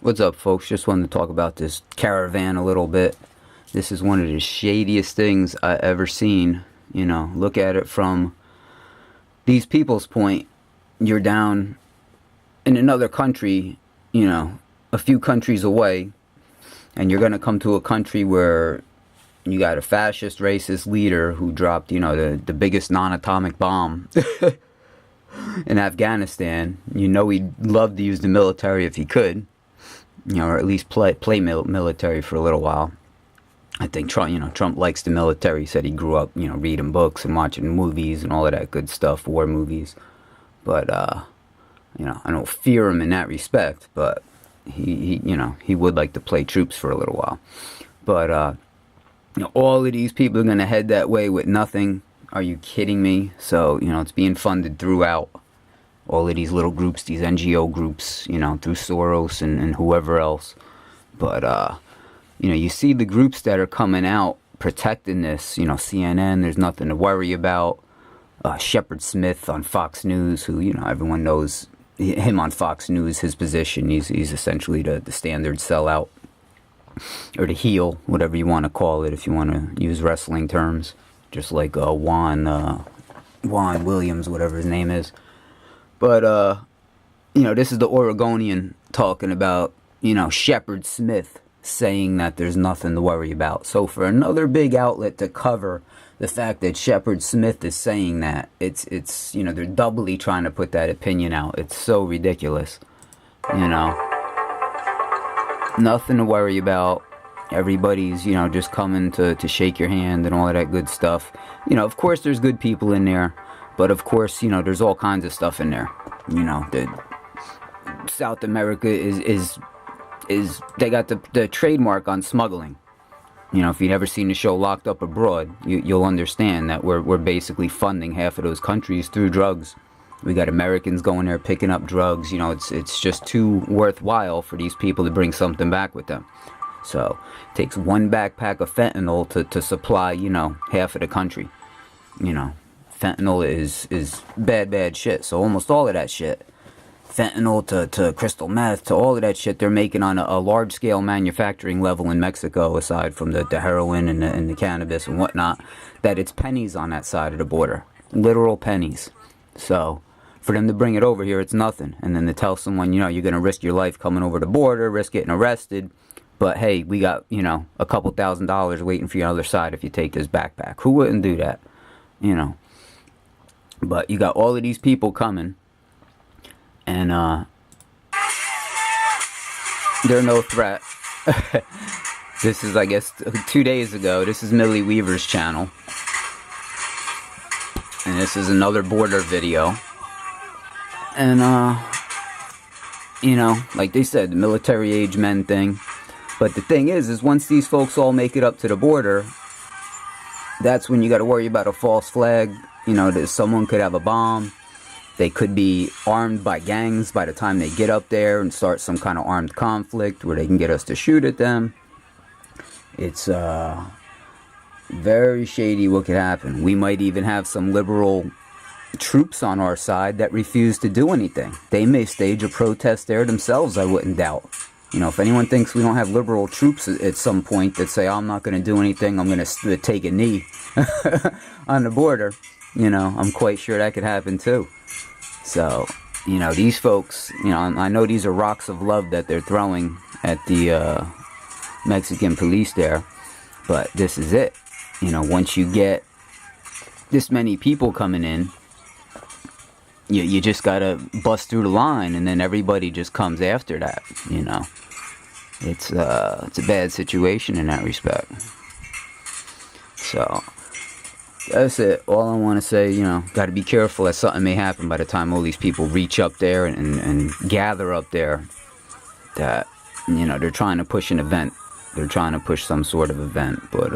What's up, folks? Just wanted to talk about this Caravan a little bit. This is one of the shadiest things I ever seen. You know, look at it from these people's point. You're down in another country, you know, a few countries away, and you're going to come to a country where you got a fascist, racist leader who dropped, you know, the biggest non-atomic bomb in Afghanistan. You know he'd love to use the military if he could. You know, or at least play military for a little while. I think Trump likes the military. He said he grew up, you know, reading books and watching movies and all of that good stuff, war movies. But, you know, I don't fear him in that respect, but he would like to play troops for a little while. But, you know, all of these people are going to head that way with nothing. Are you kidding me? So, you know, it's being funded throughout. All of these little groups, these NGO groups, you know, through Soros and whoever else. But, you know, you see the groups that are coming out protecting this, you know, CNN, there's nothing to worry about. Shepard Smith on Fox News, who, you know, everyone knows him on Fox News, his position. He's essentially the standard sellout, or the heel, whatever you want to call it, if you want to use wrestling terms. Just like Juan Williams, whatever his name is. But, you know, this is the Oregonian talking about, you know, Shepard Smith saying that there's nothing to worry about. So for another big outlet to cover the fact that Shepard Smith is saying that, it's you know, they're doubly trying to put that opinion out. It's so ridiculous, you know. Nothing to worry about. Everybody's, you know, just coming to shake your hand and all of that good stuff. You know, of course there's good people in there. But of course, you know, there's all kinds of stuff in there. You know, South America is they got the trademark on smuggling. You know, if you've ever seen the show Locked Up Abroad, you'll understand that we're basically funding half of those countries through drugs. We got Americans going there picking up drugs. You know, it's just too worthwhile for these people to bring something back with them. So it takes one backpack of fentanyl to supply, you know, half of the country. You know. Fentanyl is bad shit. So almost all of that shit, fentanyl to crystal meth, to all of that shit, they're making on a large-scale manufacturing level in Mexico, aside from the heroin and the cannabis and whatnot, that it's pennies on that side of the border. Literal pennies. So for them to bring it over here, it's nothing. And then to tell someone, you know, you're going to risk your life coming over the border, risk getting arrested, but hey, we got, you know, a couple $1,000s waiting for you on the other side if you take this backpack. Who wouldn't do that? You know. But you got all of these people coming, and they're no threat. This is, I guess, 2 days ago. This is Millie Weaver's channel. And this is another border video. And, you know, like they said, the military age men thing. But the thing is once these folks all make it up to the border, that's when you got to worry about a false flag. You know, that someone could have a bomb. They could be armed by gangs by the time they get up there and start some kind of armed conflict where they can get us to shoot at them. It's very shady what could happen. We might even have some liberal troops on our side that refuse to do anything. They may stage a protest there themselves, I wouldn't doubt. You know, if anyone thinks we don't have liberal troops at some point that say, I'm not going to do anything, I'm going to take a knee on the border, you know, I'm quite sure that could happen too. So, you know, these folks, you know, I know these are rocks of love that they're throwing at the Mexican police there, but this is it. You know, once you get this many people coming in, you just gotta bust through the line, and then everybody just comes after that, you know. It's a bad situation in that respect. So that's it. All I want to say, you know, got to be careful that something may happen by the time all these people reach up there and gather up there. That, you know, they're trying to push an event. They're trying to push some sort of event, but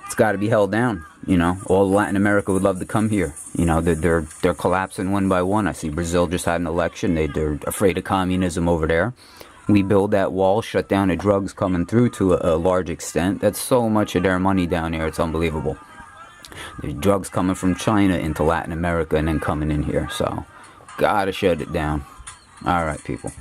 it's got to be held down. You know, all Latin America would love to come here. You know, they're collapsing one by one. I see Brazil just had an election. They're afraid of communism over there. We build that wall, shut down the drugs coming through to a large extent. That's so much of their money down here. It's unbelievable. There's drugs coming from China into Latin America and then coming in here. So, gotta shut it down. Alright, people.